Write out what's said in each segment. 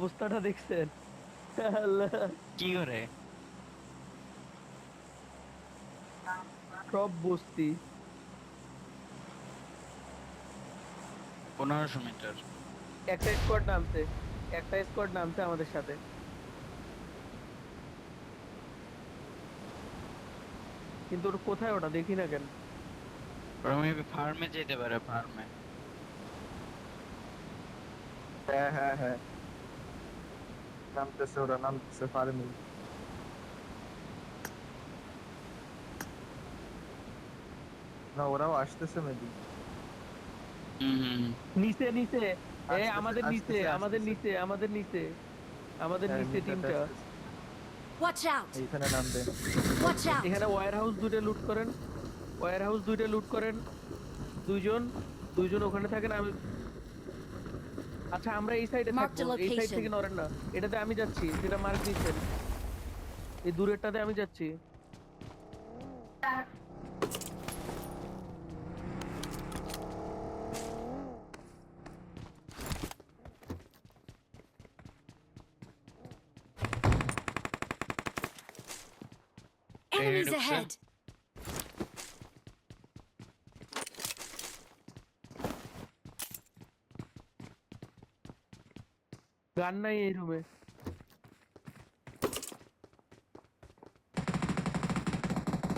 অবস্থাটা দেখছেন? আল্লাহ, কি করে? সব বস্তি। 1500 মিটার। একটা স্কোয়াড নামছে, একটা স্কোয়াড নামছে আমাদের সাথে, কিন্তু ওটা কোথায়, ওটা দেখি না কেন? ওরা মেবি ফার্মে যেতে পারে, ফার্মে। হ্যাঁ হ্যাঁ হ্যাঁ, নামতেছে, ওরা নামতেছে ফার্মিং। না, ওরাও আসতেছে মেবি। হুম হুম হুম। নিচে নিচে, আসতেছে আমাদের নিচে, আসতেছে আমাদের আসতেছে। নিচে, আমাদের নিচে, আমাদের হ্যাঁ, নিচে নিচেতে টিমটা। আসতেছে। Watch out! এইখানে নামবে। Watch out! এখানে ওয়্যার হাউস দুইটা লুট করেন, ওয়্যার হাউস দুইটা লুট করেন। দুইজন, দুইজন ওখানে থাকেন, আমি। আচ্ছা, আমরা এই সাইডে Marked থাকবো, a এই সাইড থেকে location. নড়েন না। এটাতে আমি যাচ্ছি, যেটা মার্ক দিচ্ছেন, এই দূরেরটাতে আমি যাচ্ছি। এই Enemies ঢুকছে। ahead! গান নাই এই রুমে।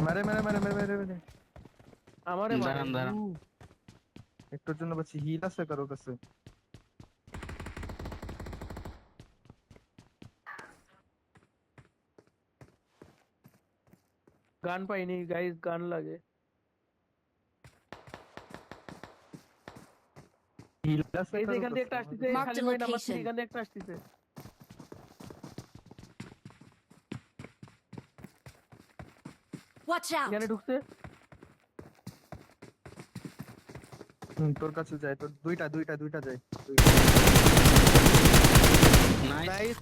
মেরে মেরে মেরে মেরে মেরে মেরে। আমারে মারে। দাঁড়ান দাঁড়ান। একটুর জন্য বলছি, হিল আছে কারো কাছে? গান পাইনি গাইস, গান লাগে। হিল আছে এই যে কারো এখান দিয়ে কাছে একটা আমার আসতেছে, কাছে? Marked a খালিদ ভাই নাম্বার 3, location. এখান দিয়ে একটা আসতেছে। Watch এখানে out! ঢুকছে। তোর কাছে যায়, তোর দুইটা দুইটা দুইটা যায়, দুইটা। নাইস। নাইস।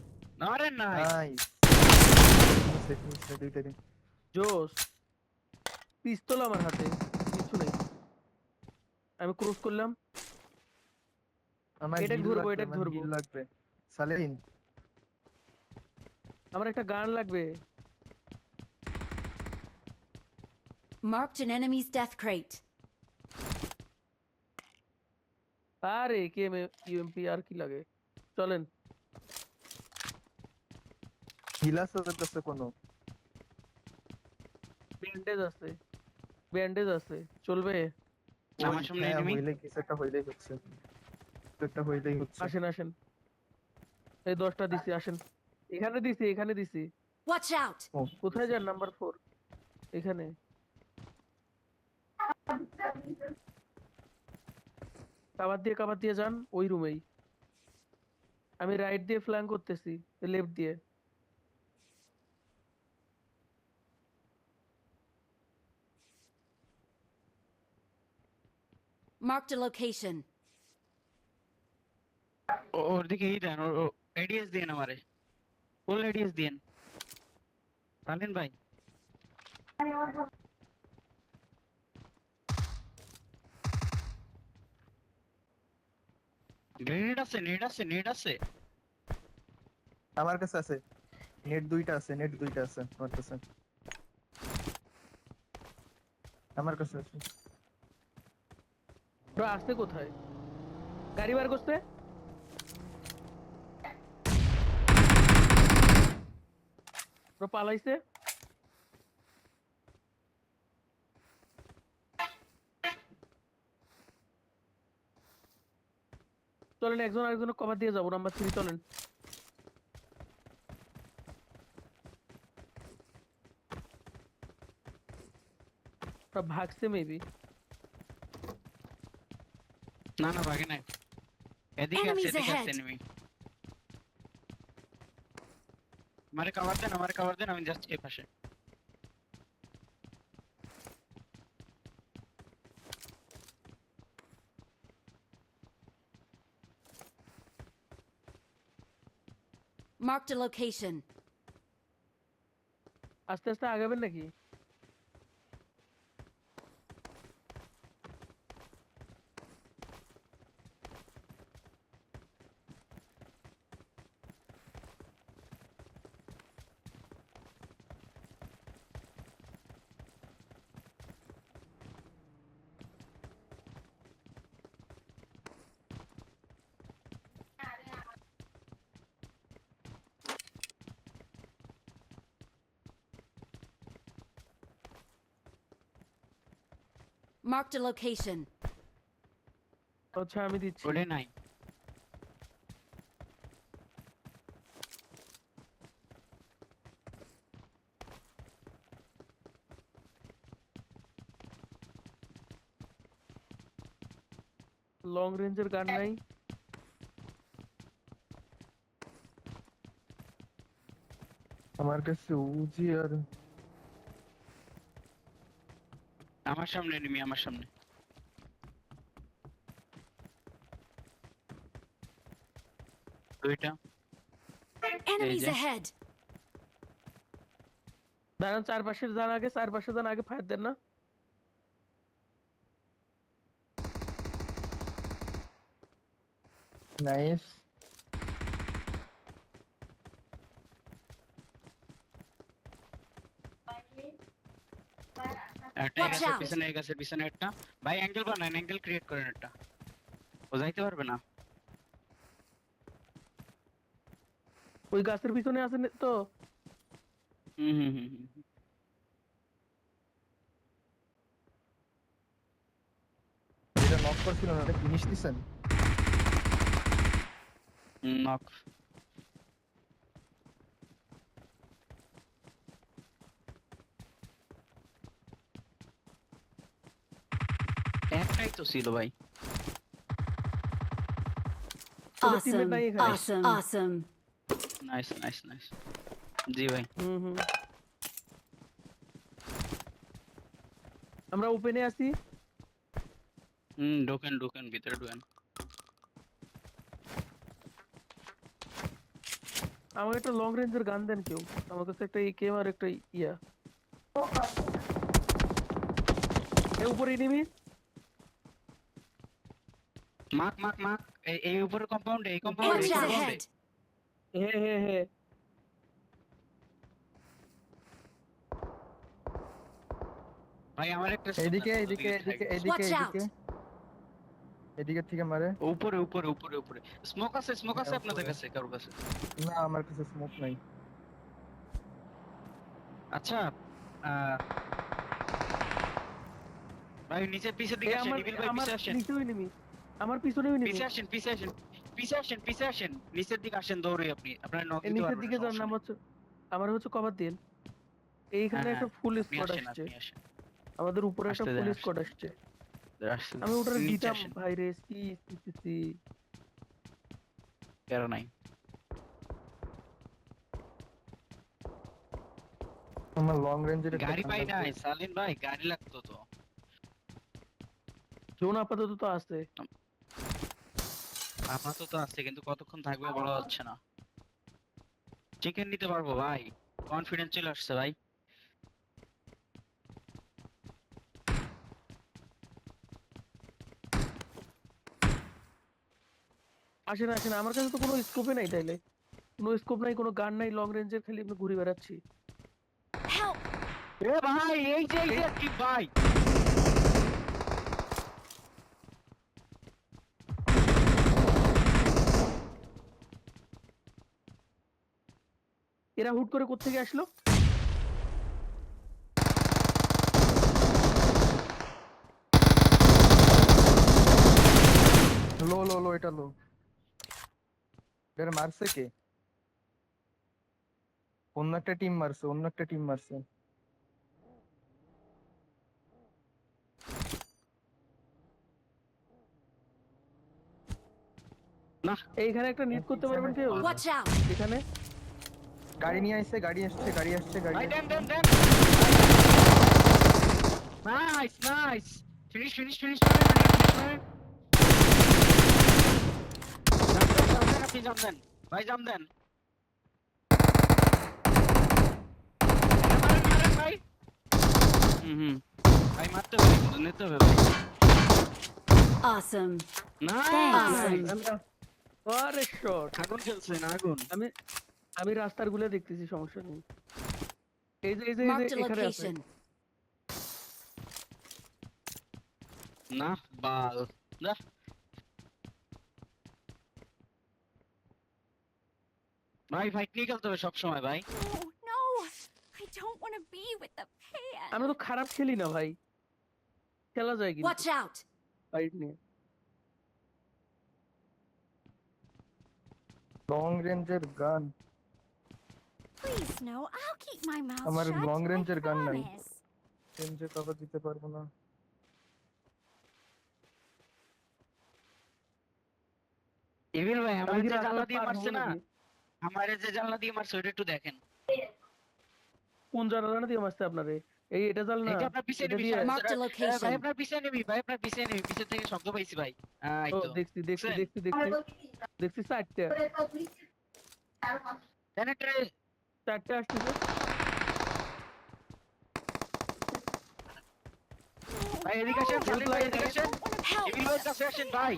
আরে নাইস। নাইস। নিচে নিচে দুইটা দিন। জোস। পিস্তল আমার হাতে, কিছু নেই। আমি ক্রস করলাম। আমার এটাকে হিল ধরবো, লাগবে, এটাকে আমার ধরবো। হিল লাগবে। সালেহিন, আমার একটা গান লাগবে। Marked an enemy's death crate. আরে কে ইউএমপি আর কি লাগে? চলেন। হিল আছে ওদের কাছে কোনো? ব্যান্ডেজ আছে, ব্যান্ডেজ আছে, চলবে। ওই, আমার সামনে হ্যাঁ, এনিমি। হইলে কিছু একটা হইলেই হচ্ছে, কিছু একটা হইলেই হচ্ছে। আসেন আসেন, এই 10টা দিছি, আসেন। এখানে দিছি, এখানে দিছি। Watch out! ও, কোথায় যান? নাম্বার 4, এখানে। কাবার দিয়ে যান ওই রুমেই। আমি রাইট দিয়ে ফ্ল্যাঙ্ক করতেছি, লেফট দিয়ে। Marked a location. ওর দিকে এই দেন, এডিএস দিন আমারে, ফুল এডিএস দিন। সালেন ভাই। গ্রেনেড আছে, নেড আছে, নেড আছে। আমার কাছে আছে, নেট দুইটা আছে, নেট দুইটা আছে আমার কাছে, আমার কাছে আছে। ওরা আসছে কোথায়? গাড়ি বার করছে। ওরা পালাইছে। চলেন, একজন আরেকজনের কভার দিয়ে যাবো। নাম্বার 3, চলেন। ওরা ভাগছে মেবি। না না, ভাগে নাই। এদিকে আছে, Enemies এদিকে আছে ahead! এনিমি। আমারে কভার দেন, আমারে কভার দেন, আমি যাচ্ছি এই পাশে। Marked a location. আস্তে আস্তে আগাবেন নাকি? Marked a location. আচ্ছা আমি দিচ্ছি। ওরে নাই। লং রেঞ্জের গান নাই। আমার কাছে উজি আর আমার সামনে এনিমি, আমার সামনে। দুইটা। Enemies যে। ahead. দাঁড়ান, চারপাশে যান আগে, চারপাশে যান আগে, ফায়ার দেন না। নাইস। একটা Watch গেছে out! পিছনে, গেছে পিছনে একটা। ভাই অ্যাঙ্গেল বানান, অ্যাঙ্গেল ক্রিয়েট করেন একটা। ও যাইতে পারবে না। ওই গাছের পিছনে আছেন তো। হুম হুম হুম হুম। এটা নক করছিল না, এটা ফিনিশ দিছেন? নক। একটাই তো ছিল ভাই। তোদের টিমের Awesome. নাই এখানে। Awesome. Awesome. Nice nice nice. জি ভাই। হুম। আমরা ওপেনে আছি। ঢোকেন ঢোকেন, ভিতরে ঢোকেন। আমাকে একটা লং রেঞ্জের গান দেন কেউ। আমার কাছে একটা একেএম আর একটা ইয়া। এর উপরে এনিমি। মাক মাক মাক। এই উপরে কম্পাউন্ডে, এই কম্পাউন্ডে, এই Enemies কম্পাউন্ডে। ahead. হ্যাঁ। ভাই আমার একটা এইদিকে স্কোপ এইদিকে এইদিকে এইদিকে Watch out! এইদিকে এদিকে থেকে মারে। উপরে উপরে উপরে উপরে। স্মোক আছে, স্মোক আছে হ্যাঁ, আপনাদের উপরে। কাছে, কারোর কাছে? না, আমার কাছে স্মোক নাই। আচ্ছা। আহ, ভাই নিচের পিছের দিকে আসেন, আমার নিবিল ভাই আমার পিছে আসেন। নিচেও এনিমি। আমার পিছনেও এনিমি। পিছে আসেন, পিছে আসেন, পিছে আসেন, পিছে আসেন। নিচের দিকে আসেন দৌড়ে, আপনি আপনার নক এর দিতে নিচের পারবেন না, দিকে যার সমস্যা নাম নেই। হচ্ছে, আমার হচ্ছে কভার দিন। এইখানে হ্যাঁ একটা হ্যাঁ, ফুল আপনি স্কোয়াড আসেন, আসছে। আপনি আসেন। আমাদের উপরে একটা আসতে ফুল দেন, স্কোয়াড আসতে আসছে। দেন, আসতে দেন। আমি ওটার নিচে দিতাম আসেন, ভাই রে। সি। কেন নাই। আমার লং রেঞ্জের একটা গাড়ি গান পাই লাগবে। নাই সালিন ভাই, গাড়ি লাগতো তো। জোন আপাতত তো আছে। আপাতত তো আছে, কিন্তু কতক্ষণ থাকবে বলা যাচ্ছে না। চিকেন নিতে পারবো ভাই, কনফিডেন্স চলে আসছে ভাই। আসেন, আমার কাছে তো কোনো স্কোপে নাই তাইলে। কোনো স্কোপ নাই, কোনো গান নাই, লং রেঞ্জের, খালি আমি ঘুরে বেড়াচ্ছি। Help! এ ভাই এই যে কি ভাই। এরা হুট করে কোত্থেকে আসলো? লো এটা লো। এটা মারছে কে? অন্য একটা টিম মারছে, অন্য একটা টিম মারছে। না। এইখানে একটা নিট করতে পারবেন কেউ? Watch out! এখানে গাড়ি নিয়ে আইছে, গাড়ি আসছে, গাড়ি আসছে, গাড়ি ভাই দেন আসছে। দেন দেন। Nice nice. Finish finish finish করেন। জাম দেন, আপনি জাম দেন ভাই, জাম দেন। মারেন ভাই। ভাই মারতে হবে, কিন্তু নিতে হবে ভাই। Awesome. নাইস। Awesome. আরে শট। আগুন জ্বলছেন, আগুন। আমি আমি রাস্তার গুলো দেখতেছি, সমস্যা নেই। এই যে Marked a এখানে আছে। location. না বাল। না ভাই, ফাইট নিয়ে খেলতে হবে সবসময় ভাই। No, I don't want to be with the আমি pan. তো খারাপ খেলি না ভাই। খেলা যায় কিন্তু Watch out! ফাইট নিয়ে। লং রেঞ্জের গান Please, no. I'll keep my mouth আমার shut. long range I এর gun নাই। promise. রেঞ্জে কভার দিতে পারবো না। ইভিল ভাই আমি আমার কি যে রাস্তা জানলা দিয়ে পার মারছে হবো না, নাকি? আমারে যে জানলা দিয়ে মারছে ওটা একটু দেখেন। কোন জানালা দিয়ে মারছে আপনারে? এটা জাল না, এটা আপনার পিছনে এটা নিবি, দিয়ে। Marked a ভাই location. আপনার পিছনে নিবি, ভাই আপনার পিছনে নিবি, পিছন থেকে শব্দ পাইছি ভাই। এই ও তো দেখছি দেখছি দেখছেন? দেখছি দেখছি দেখছি চারটে দেন একটা চারটে আসতেছে। ভাই এদিকে আসেন, সালিম ভাই এদিকে আসেন, Help! ইভিল ভাই কাছে আসেন ভাই।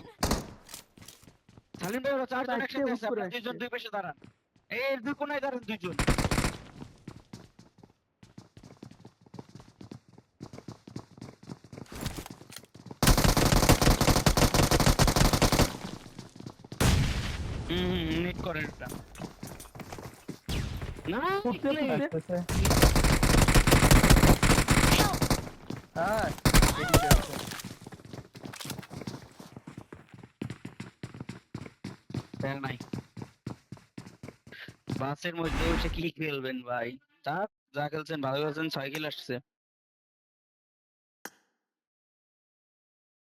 সালিম ভাই ওরা চারজন চারটে একসাথে আছে, উপরে আপনারা দুইজন আসছে। দুই পাশে দাঁড়ান। এই দুই কোনায় দাঁড়ান দুইজন। নেট করেন এটা। না উঠতে clear। উঠতে আসতেছে। Help! হ্যাঁ এদিকে আছে। ফেল নাই। বাসের মধ্যে বসে কি খেলবেন ভাই? তা যা খেলছেন ভালো খেলছেন, 6 কিল আসছে।